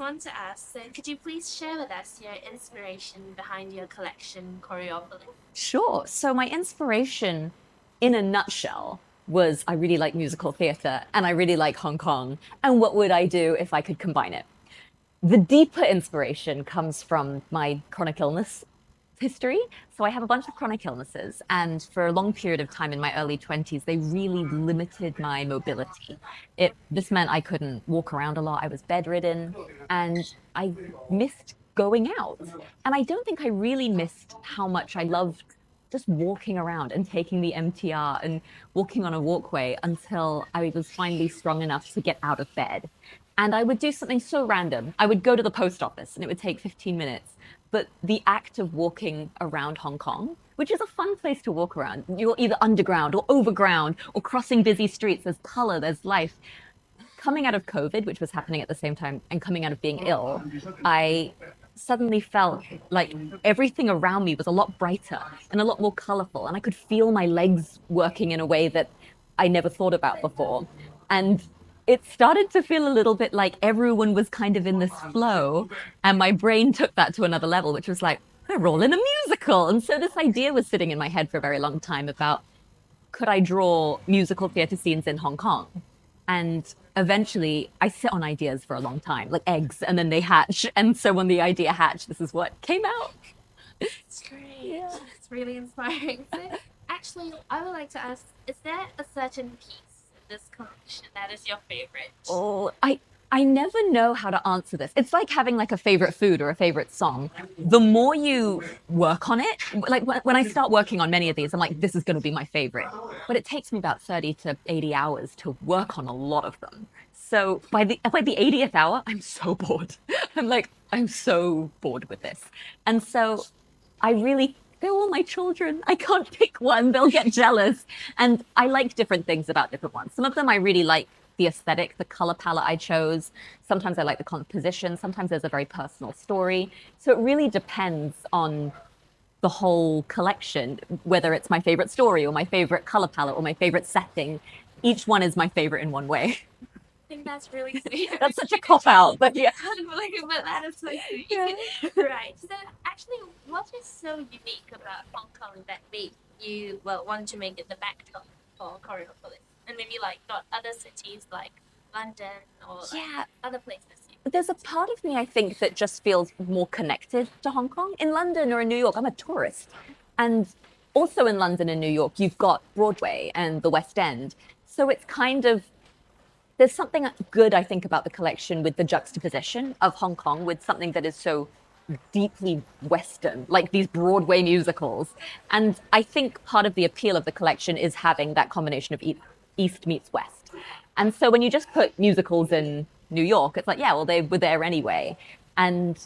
want to ask, so could you please share with us your inspiration behind your collection, Choreopolis? Sure. So my inspiration, in a nutshell, was I really like musical theatre and I really like Hong Kong. And what would I do if I could combine it? The deeper inspiration comes from my chronic illness history. So I have a bunch of chronic illnesses, and for a long period of time in my early 20s, they really limited my mobility. This meant I couldn't walk around a lot. I was bedridden, and I missed going out. And I don't think I really missed how much I loved just walking around and taking the MTR and walking on a walkway until I was finally strong enough to get out of bed. And I would do something so random. I would go to the post office and it would take 15 minutes. But the act of walking around Hong Kong, which is a fun place to walk around, you're either underground or overground or crossing busy streets, there's color, there's life. Coming out of COVID, which was happening at the same time, and coming out of being ill, I suddenly felt like everything around me was a lot brighter and a lot more colorful. And I could feel my legs working in a way that I never thought about before. And it started to feel a little bit like everyone was kind of in this flow. And my brain took that to another level, which was like, we're all in a musical. And so this idea was sitting in my head for a very long time about, could I draw musical theatre scenes in Hong Kong? And eventually I sit on ideas for a long time, like eggs, and then they hatch. And so when the idea hatched, this is what came out. It's great. Yeah. It's really inspiring. So, actually, I would like to ask, is there a certain piece in this collection that is your favorite? Oh, I never know how to answer this. It's like having like a favorite food or a favorite song. The more you work on it, like when I start working on many of these, I'm like, this is going to be my favorite. But it takes me about 30 to 80 hours to work on a lot of them. So by the 80th hour, I'm so bored. I'm like, I'm so bored with this. And so I really, they're all my children. I can't pick one. They'll get jealous. And I like different things about different ones. Some of them I really like the aesthetic, the color palette I chose. Sometimes I like the composition. Sometimes there's a very personal story. So it really depends on the whole collection, whether it's my favorite story or my favorite color palette or my favorite setting. Each one is my favorite in one way. I think that's really sweet. That's such a cop out, but yeah. But that is so sweet. Yeah. Right. So, actually, what is so unique about Hong Kong that made you, well, want to make it the backdrop for Choreopolis? And maybe, like, not other cities like London or like Yeah, other places? there's a part of me, I think, that just feels more connected to Hong Kong. In London or in New York, I'm a tourist. And also in London and New York, you've got Broadway and the West End. So it's kind of, there's something good, I think, about the collection with the juxtaposition of Hong Kong with something that is so deeply Western, like these Broadway musicals. And I think part of the appeal of the collection is having that combination of East meets West. And so when you just put musicals in New York, it's like, yeah, well, they were there anyway. And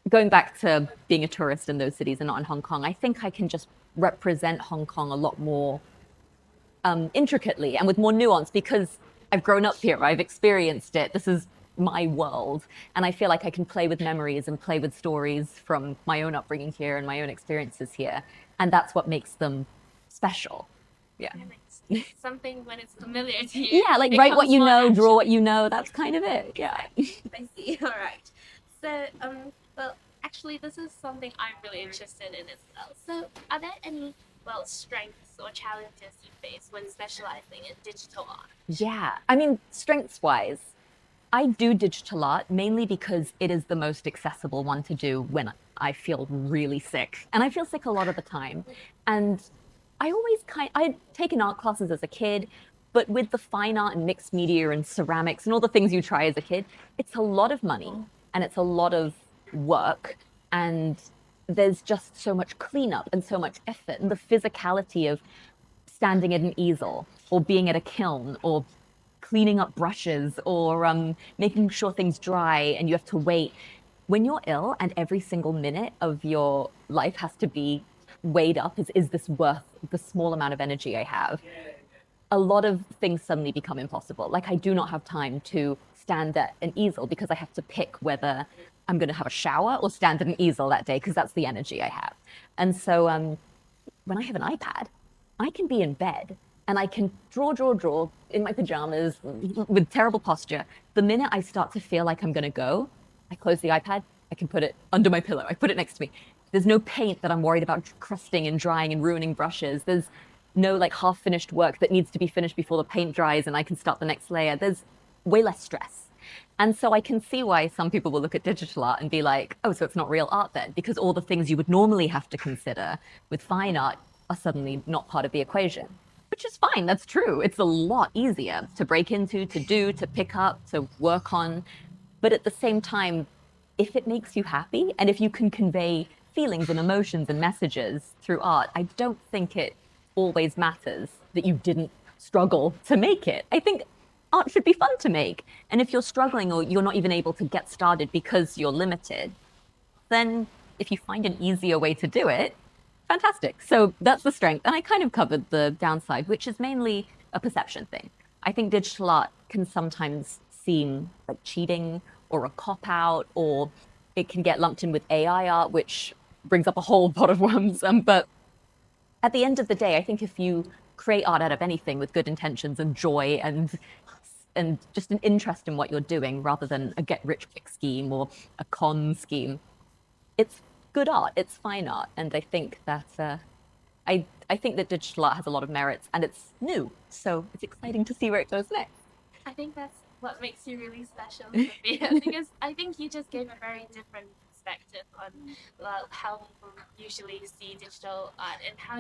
going back to being a tourist in those cities and not in Hong Kong, I think I can just represent Hong Kong a lot more intricately and with more nuance because I've grown up here, I've experienced it. This is my world. And I feel like I can play with memories and play with stories from my own upbringing here and my own experiences here. And that's what makes them special. Yeah. And it's something when it's familiar to you. Yeah, like it write what comes you more know, draw naturally. what you know. That's kind of it. Yeah. I see. All right. So, well, actually, this is something I'm really interested in as well. So, are there any, well, strengths or challenges you face when specializing in digital art? Yeah. I mean, strengths wise, I do digital art mainly because it is the most accessible one to do when I feel really sick. And I feel sick a lot of the time. And I'd taken art classes as a kid, but with the fine art and mixed media and ceramics and all the things you try as a kid, it's a lot of money and it's a lot of work. And there's just so much cleanup and so much effort and the physicality of standing at an easel or being at a kiln or cleaning up brushes or making sure things dry and you have to wait. When you're ill and every single minute of your life has to be weighed up, is this worth the small amount of energy I have? A lot of things suddenly become impossible. Like I do not have time to stand at an easel because I have to pick whether I'm going to have a shower or stand at an easel that day because that's the energy I have. And so when I have an iPad, I can be in bed and I can draw in my pajamas with terrible posture. The minute I start to feel like I'm going to go, I close the iPad, I can put it under my pillow, I put it next to me. There's no paint that I'm worried about crusting and drying and ruining brushes. There's no like half finished work that needs to be finished before the paint dries and I can start the next layer. There's way less stress. And so I can see why some people will look at digital art and be like, oh, so it's not real art then, because all the things you would normally have to consider with fine art are suddenly not part of the equation. Which is fine, that's true. It's a lot easier to break into, to do, to pick up, to work on. But at the same time, if it makes you happy and if you can convey feelings and emotions and messages through art, I don't think it always matters that you didn't struggle to make it. I think art should be fun to make. And if you're struggling or you're not even able to get started because you're limited, then if you find an easier way to do it, fantastic. So that's the strength. And I kind of covered the downside, which is mainly a perception thing. I think digital art can sometimes seem like cheating or a cop out, or it can get lumped in with AI art, which brings up a whole pot of worms. But at the end of the day, I think if you create art out of anything with good intentions and joy and just an interest in what you're doing rather than a get rich quick scheme or a con scheme, it's good art, it's fine art. And I think that I think that digital art has a lot of merits and it's new. So it's exciting to see where it goes next. I think that's what makes you really special, Sophia, because I think you just gave a very different perspective on, well, how people usually see digital art and how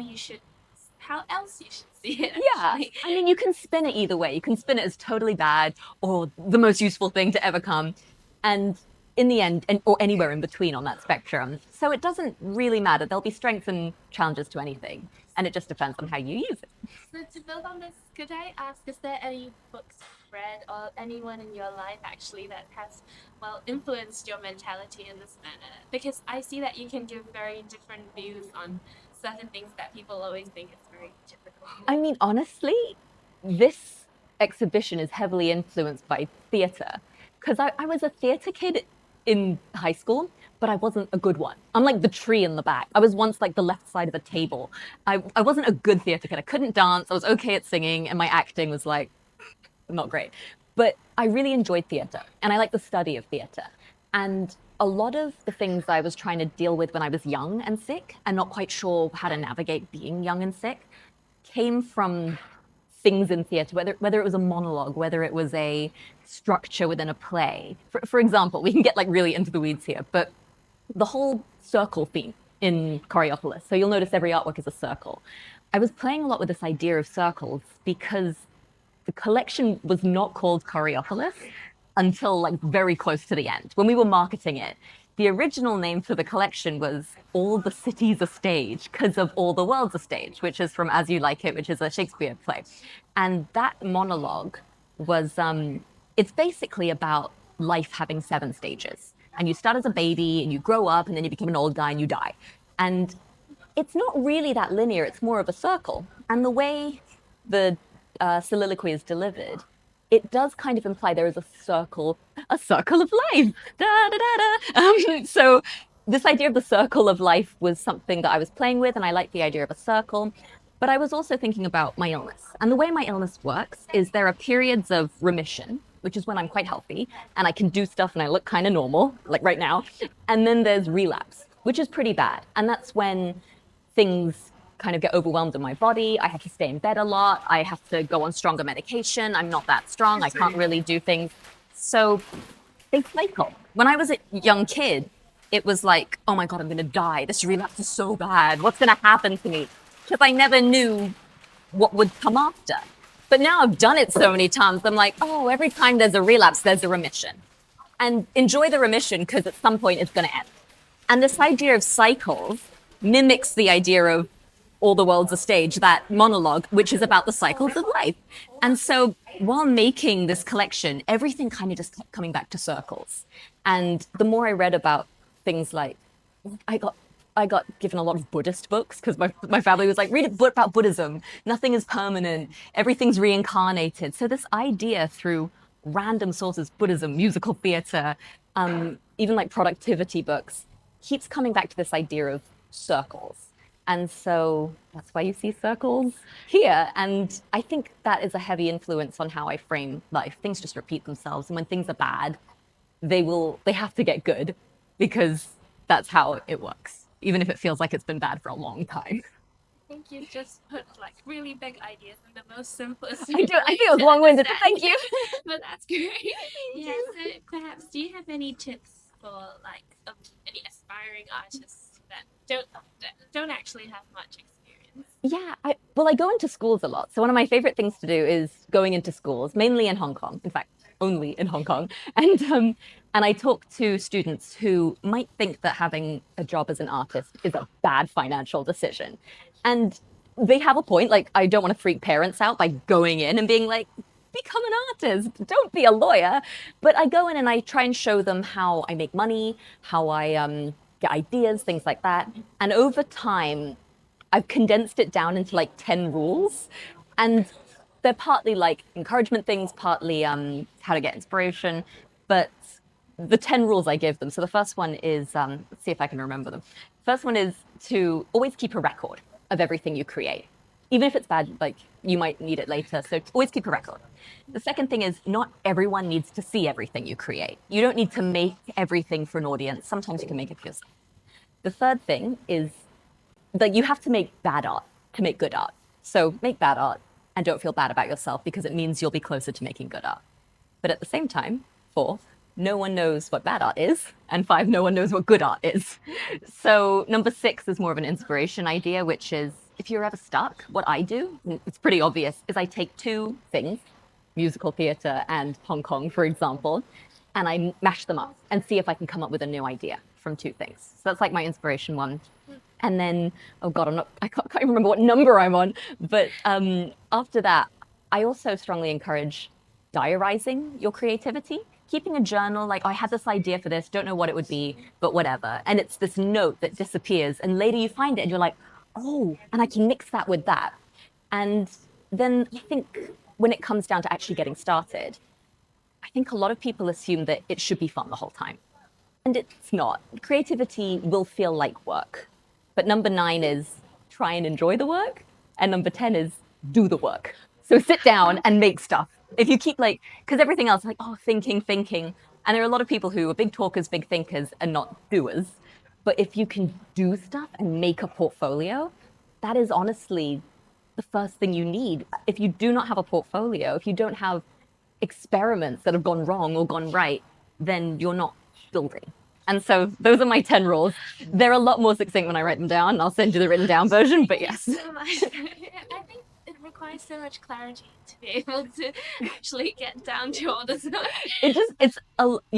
else you should see it. Yeah. Actually, I mean, you can spin it either way. You can spin it as totally bad or the most useful thing to ever come. And in the end, or anywhere in between on that spectrum. So it doesn't really matter. There'll be strengths and challenges to anything. And it just depends on how you use it. so to build on this, could I ask, is there any books you've read or anyone in your life actually that has, well, influenced your mentality in this manner? Because I see that you can give very different views on certain things that people always think is very typical. I mean, honestly, this exhibition is heavily influenced by theatre because I was a theatre kid in high school, but I wasn't a good one. I'm like the tree in the back. I was once like the left side of a table. I wasn't a good theatre kid. I couldn't dance. I was okay at singing, and my acting was like not great. But I really enjoyed theatre and I like the study of theatre. And a lot of the things I was trying to deal with when I was young and sick and not quite sure how to navigate being young and sick came from things in theatre, whether it was a monologue, whether it was a structure within a play. For example, we can get like really into the weeds here, but the whole circle theme in Choreopolis. So you'll notice every artwork is a circle. I was playing a lot with this idea of circles because the collection was not called Choreopolis until like very close to the end. When we were marketing it, the original name for the collection was All the Cities a Stage because of All the World's a Stage, which is from As You Like It, which is a Shakespeare play. And that monologue was, it's basically about life having 7 stages. And you start as a baby and you grow up and then you become an old guy and you die. And it's not really that linear, it's more of a circle. And the way the soliloquy is delivered, it does kind of imply there is a circle of life. Da, da, da, da. So this idea of the circle of life was something that I was playing with, and I liked the idea of a circle. But I was also thinking about my illness. And the way my illness works is there are periods of remission, which is when I'm quite healthy and I can do stuff and I look kind of normal, like right now. And then there's relapse, which is pretty bad. And that's when things kind of get overwhelmed in my body. I have to stay in bed a lot. I have to go on stronger medication. I'm not that strong. I can't really do things. So they cycle. When I was a young kid, it was like, oh my God, I'm going to die. This relapse is so bad. What's going to happen to me? Because I never knew what would come after. But now I've done it so many times, I'm like, oh, every time there's a relapse, there's a remission. And enjoy the remission because at some point it's going to end. And this idea of cycles mimics the idea of All the World's a Stage, that monologue, which is about the cycles of life. And so while making this collection, everything kind of just kept coming back to circles. And the more I read about things like, I got I got given a lot of Buddhist books because my family was like, read a book about Buddhism. Nothing is permanent. Everything's reincarnated. So this idea through random sources, Buddhism, musical theater, even like productivity books, keeps coming back to this idea of circles. And so that's why you see circles here. And I think that is a heavy influence on how I frame life. Things just repeat themselves. And when things are bad, they have to get good because that's how it works, even if it feels like it's been bad for a long time. I think you've just put like really big ideas in the most simplest I do. I way think it was to long-winded. understand. Thank you. But that's great. Thank Yeah. you. So perhaps, do you have any tips for like any aspiring artists that don't actually have much experience? Yeah, well, I go into schools a lot. So one of my favorite things to do is going into schools, mainly in Hong Kong. In fact, only in Hong Kong, and I talk to students who might think that having a job as an artist is a bad financial decision, and they have a point. Like, I don't want to freak parents out by going in and being like, become an artist, don't be a lawyer. But I go in and I try and show them how I make money, how I get ideas, things like that. And over time, I've condensed it down into like 10 rules. And they're partly like encouragement things, partly how to get inspiration. But the 10 rules I give them. So the first one is, let's see if I can remember them. First one is to always keep a record of everything you create. Even if it's bad, like you might need it later. So always keep a record. The second thing is not everyone needs to see everything you create. You don't need to make everything for an audience. Sometimes you can make it for yourself. The third thing is that you have to make bad art to make good art. So make bad art and don't feel bad about yourself because it means you'll be closer to making good art. But at the same time, four, no one knows what bad art is. And five, no one knows what good art is. So number six is more of an inspiration idea, which is if you're ever stuck, what I do, it's pretty obvious, is I take two things, musical theater and Hong Kong, for example, and I mash them up and see if I can come up with a new idea from two things. So that's like my inspiration one. And then, oh God, I can't remember what number I'm on. But after that, I also strongly encourage diarizing your creativity, keeping a journal, like, oh, I had this idea for this, don't know what it would be, but whatever. And it's this note that disappears. And later you find it and you're like, oh, and I can mix that with that. And then I think when it comes down to actually getting started, I think a lot of people assume that it should be fun the whole time. And it's not. Creativity will feel like work. But number nine is try and enjoy the work. And number 10 is do the work. So sit down and make stuff. If you keep like, because everything else, like, oh, thinking. And there are a lot of people who are big talkers, big thinkers, and not doers. But if you can do stuff and make a portfolio, that is honestly the first thing you need. If you do not have a portfolio, if you don't have experiments that have gone wrong or gone right, then you're not building. And so those are my 10 rules. They're a lot more succinct when I write them down. I'll send you the written down version, but yes. So much. I think it requires so much clarity to be able to actually get down to all this. You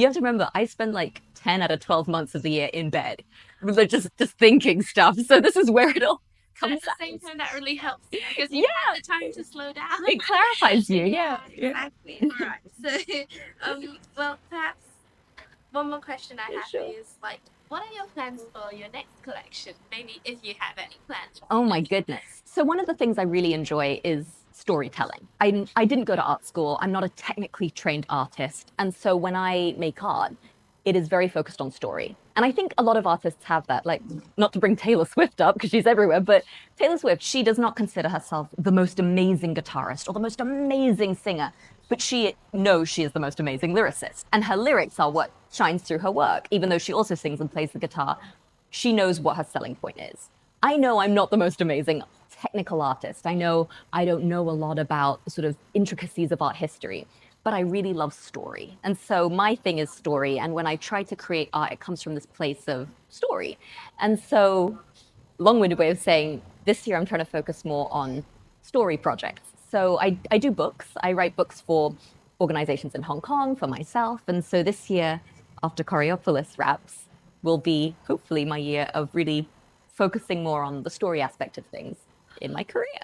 have to remember, I spend like 10 out of 12 months of the year in bed, just thinking stuff. So this is where it all comes at the same time, that really helps you because you Yeah, have the time to slow down. it clarifies you. Yeah, Yeah. exactly. All right. So, well, perhaps one more question I have for Sure. you is like, what are your plans for your next collection? Maybe if you have any plans. Oh my goodness. So one of the things I really enjoy is storytelling. I didn't go to art school. I'm not a technically trained artist. And so when I make art, it is very focused on story. And I think a lot of artists have that, like, not to bring Taylor Swift up because she's everywhere, but Taylor Swift, she does not consider herself the most amazing guitarist or the most amazing singer, but she knows she is the most amazing lyricist. And her lyrics are what shines through her work, even though she also sings and plays the guitar. She knows what her selling point is. I know I'm not the most amazing technical artist. I know I don't know a lot about the sort of intricacies of art history, but I really love story. And so my thing is story. And when I try to create art, it comes from this place of story. And so, long-winded way of saying, this year I'm trying to focus more on story projects. So I do books. I write books for organizations in Hong Kong, for myself. And so this year, after Choreopolis wraps, will be hopefully my year of really focusing more on the story aspect of things in my career.